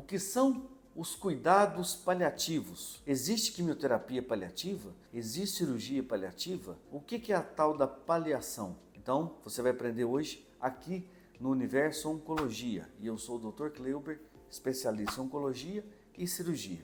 que são os cuidados paliativos? Existe quimioterapia paliativa? Existe cirurgia paliativa? O que é a tal da paliação? Então, você vai aprender hoje aqui no Universo Oncologia. E eu sou o Dr. Kleuber, especialista em oncologia e cirurgia.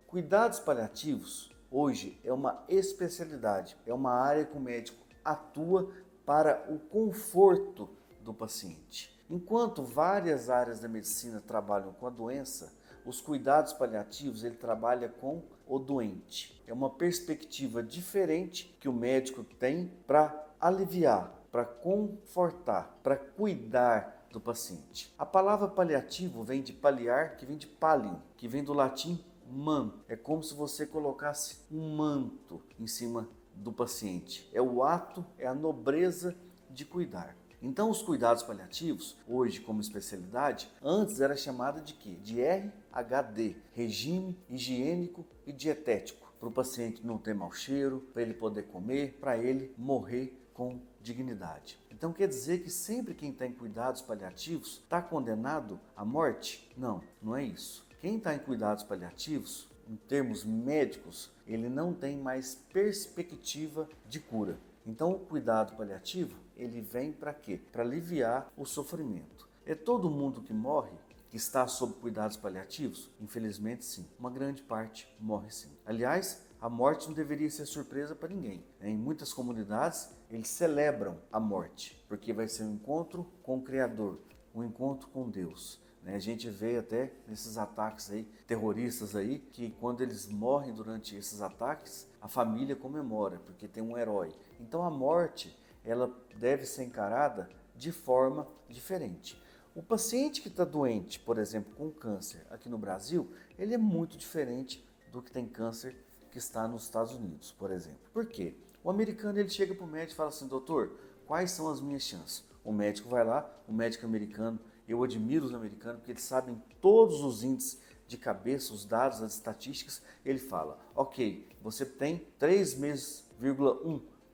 Cuidados paliativos hoje é uma especialidade, é uma área que o médico atua para o conforto do paciente. Enquanto várias áreas da medicina trabalham com a doença, os cuidados paliativos ele trabalha com o doente. É uma perspectiva diferente que o médico tem para aliviar, para confortar, para cuidar do paciente. A palavra paliativo vem de paliar, que vem de pallium, que vem do latim manto. É como se você colocasse um manto em cima do paciente. É o ato, é a nobreza de cuidar. Então, os cuidados paliativos, hoje como especialidade, antes era chamada de quê? De RHD, Regime Higiênico e Dietético, para o paciente não ter mau cheiro, para ele poder comer, para ele morrer com dignidade. Então quer dizer que sempre quem está em cuidados paliativos está condenado à morte? Não, não é isso. Quem está em cuidados paliativos, em termos médicos, ele não tem mais perspectiva de cura. Então o cuidado paliativo, ele vem para quê? Para aliviar o sofrimento. É todo mundo que morre que está sob cuidados paliativos? Infelizmente sim, uma grande parte morre sim. Aliás, a morte não deveria ser surpresa para ninguém. Em muitas comunidades, eles celebram a morte, porque vai ser um encontro com o Criador, um encontro com Deus. A gente vê até nesses ataques aí, terroristas aí, que quando eles morrem durante esses ataques, a família comemora, porque tem um herói. Então a morte, ela deve ser encarada de forma diferente. O paciente que está doente, por exemplo, com câncer aqui no Brasil, ele é muito diferente do que tem câncer que está nos Estados Unidos, por exemplo. Por quê? O americano ele chega para o médico e fala assim, doutor, quais são as minhas chances? O médico vai lá, o médico americano, eu admiro os americanos porque eles sabem todos os índices de cabeça, os dados, as estatísticas. Ele fala, ok, você tem 3,1 meses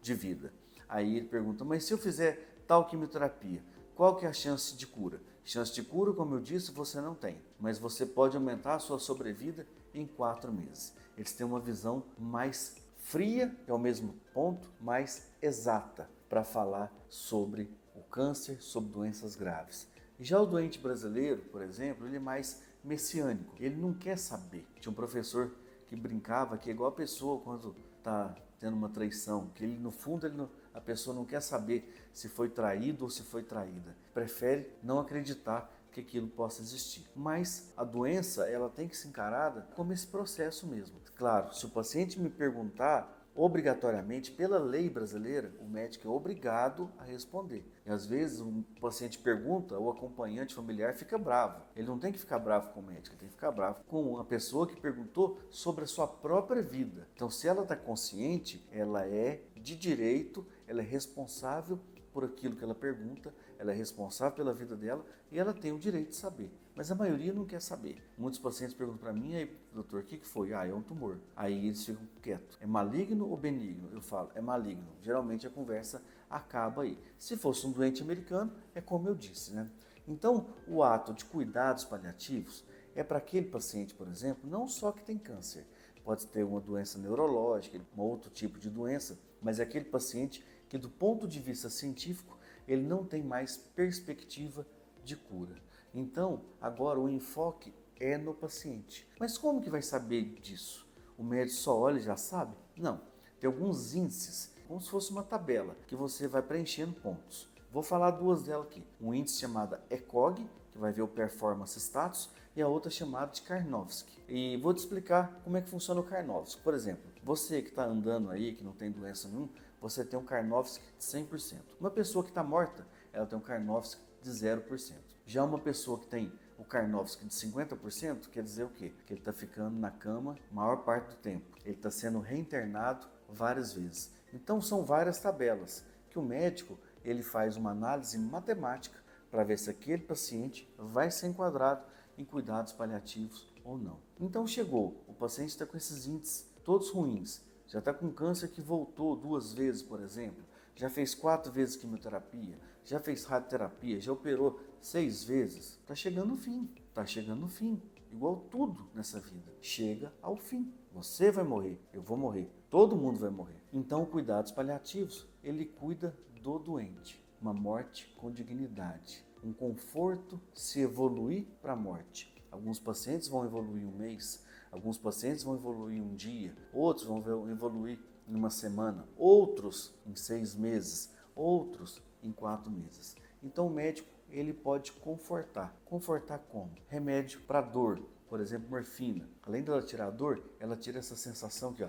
de vida. Aí ele pergunta, mas se eu fizer tal quimioterapia, qual que é a chance de cura? Chance de cura, como eu disse, você não tem, mas você pode aumentar a sua sobrevida em 4 meses. Eles têm uma visão mais fria e ao mesmo ponto mais exata para falar sobre o câncer, sobre doenças graves. Já o doente brasileiro, por exemplo, ele é mais messiânico. Ele não quer saber. Tinha um professor que brincava que é igual a pessoa quando está tendo uma traição, que ele no fundo a pessoa não quer saber se foi traído ou se foi traída. Prefere não acreditar que aquilo possa existir. Mas a doença, ela tem que ser encarada como esse processo mesmo. Claro, se o paciente me perguntar, obrigatoriamente, pela lei brasileira, o médico é obrigado a responder. E às vezes o paciente pergunta, o acompanhante familiar fica bravo. Ele não tem que ficar bravo com o médico, ele tem que ficar bravo com a pessoa que perguntou sobre a sua própria vida. Então, se ela está consciente, ela é de direito, ela é responsável por aquilo que ela pergunta, ela é responsável pela vida dela e ela tem o direito de saber. Mas a maioria não quer saber. Muitos pacientes perguntam para mim, aí, doutor, o que foi? É um tumor. Aí eles ficam quietos. É maligno ou benigno? Eu falo, é maligno. Geralmente a conversa acaba aí. Se fosse um doente americano, é como eu disse, né? Então, o ato de cuidados paliativos é para aquele paciente, por exemplo, não só que tem câncer, pode ter uma doença neurológica, um outro tipo de doença, mas é aquele paciente que do ponto de vista científico, ele não tem mais perspectiva de cura. Então, agora o enfoque é no paciente. Mas como que vai saber disso? O médico só olha e já sabe? Não. Tem alguns índices, como se fosse uma tabela, que você vai preenchendo pontos. Vou falar duas delas aqui. Um índice chamado ECOG, que vai ver o Performance Status, e a outra chamada de Karnofsky. E vou te explicar como é que funciona o Karnofsky. Por exemplo, você que está andando aí, que não tem doença nenhuma, você tem um Karnofsky de 100%. Uma pessoa que está morta, ela tem um Karnofsky de 0%. Já uma pessoa que tem o Karnofsky de 50%, quer dizer o quê? Que ele está ficando na cama a maior parte do tempo. Ele está sendo reinternado várias vezes. Então são várias tabelas que o médico ele faz uma análise matemática para ver se aquele paciente vai ser enquadrado em cuidados paliativos ou não. Então chegou, o paciente está com esses índices todos ruins, já está com câncer que voltou 2 vezes, por exemplo, já fez 4 vezes quimioterapia, já fez radioterapia, já operou 6 vezes, está chegando o fim, está chegando o fim. Igual tudo nessa vida, chega ao fim. Você vai morrer, eu vou morrer, todo mundo vai morrer. Então, cuidados paliativos, ele cuida do doente. Uma morte com dignidade, um conforto se evoluir para a morte. Alguns pacientes vão evoluir um mês, alguns pacientes vão evoluir um dia, outros vão evoluir em uma semana, outros em 6 meses, outros em 4 meses. Então, o médico ele pode confortar. Confortar como? Remédio para dor, por exemplo, morfina. Além dela tirar a dor, ela tira essa sensação aqui, ó,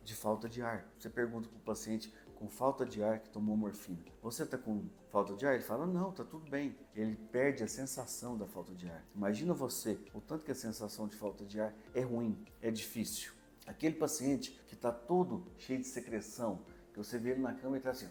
de falta de ar. Você pergunta para o paciente com falta de ar que tomou morfina: você está com falta de ar? Ele fala: não, está tudo bem. Ele perde a sensação da falta de ar. Imagina você, o tanto que a sensação de falta de ar é ruim, é difícil. Aquele paciente que está todo cheio de secreção, que você vê ele na cama e está assim,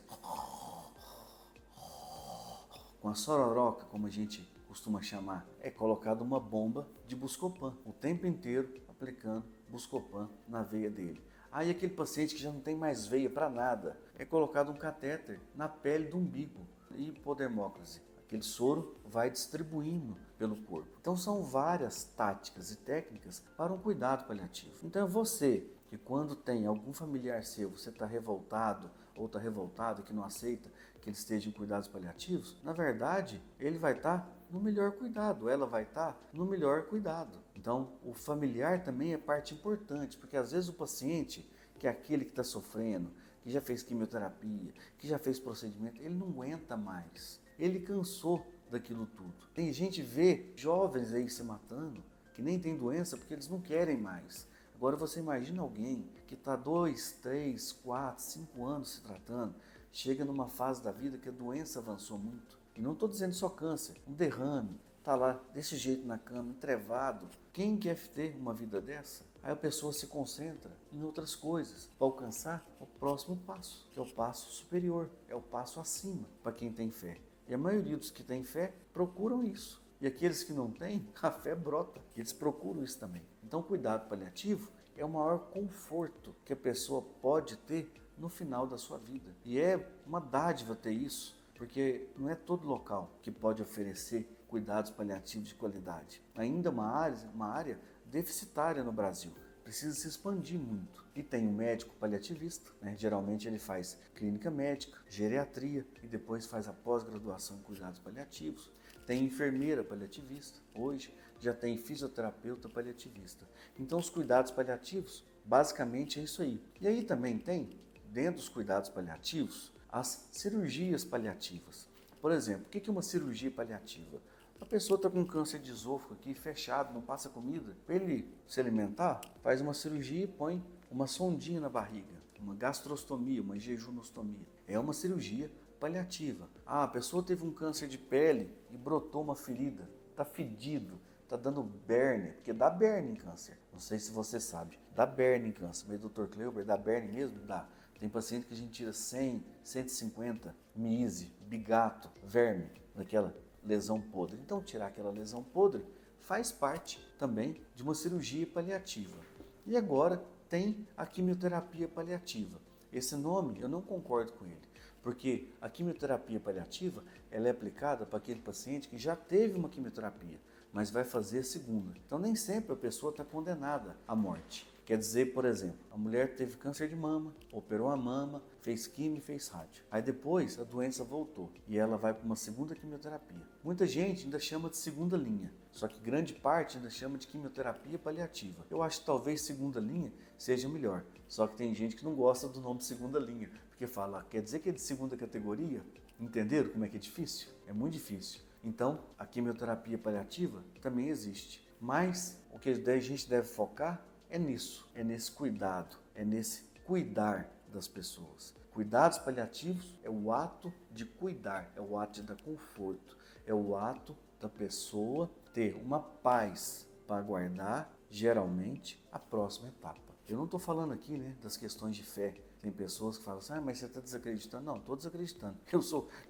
com a sororoca, como a gente costuma chamar, é colocada uma bomba de Buscopan, o tempo inteiro aplicando Buscopan na veia dele. Aí aquele paciente que já não tem mais veia para nada, é colocado um catéter na pele do umbigo e hipodermócrase. Aquele soro vai distribuindo pelo corpo. Então são várias táticas e técnicas para um cuidado paliativo. Então você que quando tem algum familiar seu, você está revoltado ou está revoltado que não aceita que ele esteja em cuidados paliativos, na verdade ele vai estar no melhor cuidado, ela vai estar no melhor cuidado. Então o familiar também é parte importante, porque às vezes o paciente, que é aquele que está sofrendo, que já fez quimioterapia, que já fez procedimento, ele não aguenta mais. Ele cansou daquilo tudo. Tem gente vê jovens aí se matando, que nem tem doença porque eles não querem mais. Agora você imagina alguém que está 2, 3, 4, 5 anos se tratando, chega numa fase da vida que a doença avançou muito. E não estou dizendo só câncer, um derrame, está lá desse jeito na cama, entrevado. Quem quer ter uma vida dessa? Aí a pessoa se concentra em outras coisas para alcançar o próximo passo, que é o passo superior, é o passo acima para quem tem fé. E a maioria dos que têm fé procuram isso. E aqueles que não têm, a fé brota. Eles procuram isso também. Então, cuidado paliativo é o maior conforto que a pessoa pode ter no final da sua vida. E é uma dádiva ter isso, porque não é todo local que pode oferecer cuidados paliativos de qualidade. Ainda uma área deficitária no Brasil. Precisa se expandir muito. E tem o médico paliativista, né? Geralmente ele faz clínica médica, geriatria e depois faz a pós-graduação em cuidados paliativos. Tem enfermeira paliativista, hoje já tem fisioterapeuta paliativista. Então os cuidados paliativos, basicamente é isso aí. E aí também tem, dentro dos cuidados paliativos, as cirurgias paliativas. Por exemplo, o que é uma cirurgia paliativa? A pessoa está com câncer de esôfago aqui, fechado, não passa comida. Para ele se alimentar, faz uma cirurgia e põe uma sondinha na barriga. Uma gastrostomia, uma jejunostomia. É uma cirurgia paliativa. Ah, a pessoa teve um câncer de pele e brotou uma ferida. Está fedido, está dando berne, porque dá berne em câncer. Não sei se você sabe, dá berne em câncer. Mas Dr. Kleuber, dá berne mesmo? Dá. Tem paciente que a gente tira 100, 150, miíse, bigato, verme, daquela lesão podre. Então, tirar aquela lesão podre faz parte também de uma cirurgia paliativa. E agora tem a quimioterapia paliativa. Esse nome eu não concordo com ele, porque a quimioterapia paliativa ela é aplicada para aquele paciente que já teve uma quimioterapia, mas vai fazer a segunda. Então, nem sempre a pessoa está condenada à morte. Quer dizer, por exemplo, a mulher teve câncer de mama, operou a mama, fez quimio e fez rádio. Aí depois a doença voltou e ela vai para uma segunda quimioterapia. Muita gente ainda chama de segunda linha, só que grande parte ainda chama de quimioterapia paliativa. Eu acho que talvez segunda linha seja melhor, só que tem gente que não gosta do nome segunda linha, porque fala, quer dizer que é de segunda categoria? Entenderam como é que é difícil? É muito difícil. Então, a quimioterapia paliativa também existe, mas o que a gente deve focar é nisso, é nesse cuidado, é nesse cuidar das pessoas. Cuidados paliativos é o ato de cuidar, é o ato de dar conforto, é o ato da pessoa ter uma paz para aguardar, geralmente, a próxima etapa. Eu não estou falando aqui, das questões de fé. Tem pessoas que falam assim, mas você está desacreditando. Não, estou desacreditando.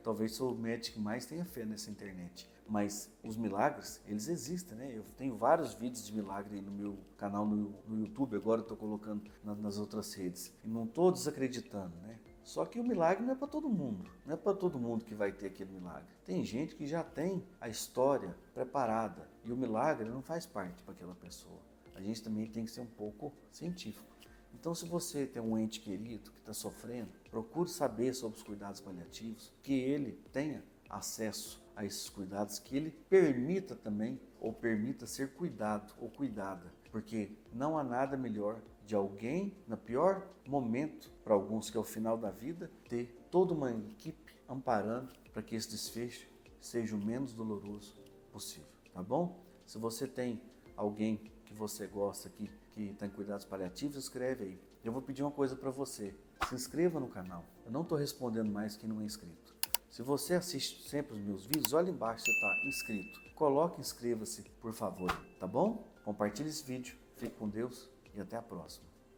Talvez sou o médico que mais tenha fé nessa internet. Mas os milagres, eles existem, Eu tenho vários vídeos de milagre no meu canal no YouTube, agora estou colocando nas outras redes. E não estou desacreditando, Só que o milagre não é para todo mundo. Não é para todo mundo que vai ter aquele milagre. Tem gente que já tem a história preparada e o milagre não faz parte para aquela pessoa. A gente também tem que ser um pouco científico. Então, se você tem um ente querido que está sofrendo, procure saber sobre os cuidados paliativos, que ele tenha acesso a esses cuidados, que ele permita também, ou permita ser cuidado ou cuidada, porque não há nada melhor de alguém, no pior momento, para alguns que é o final da vida, ter toda uma equipe amparando para que esse desfecho seja o menos doloroso possível, tá bom? Se você tem alguém que você gosta que está em cuidados paliativos, escreve aí. Eu vou pedir uma coisa para você, se inscreva no canal. Eu não estou respondendo mais quem não é inscrito. Se você assiste sempre os meus vídeos, olha embaixo se está inscrito. Coloque inscreva-se, por favor, tá bom? Compartilhe esse vídeo, fique com Deus e até a próxima.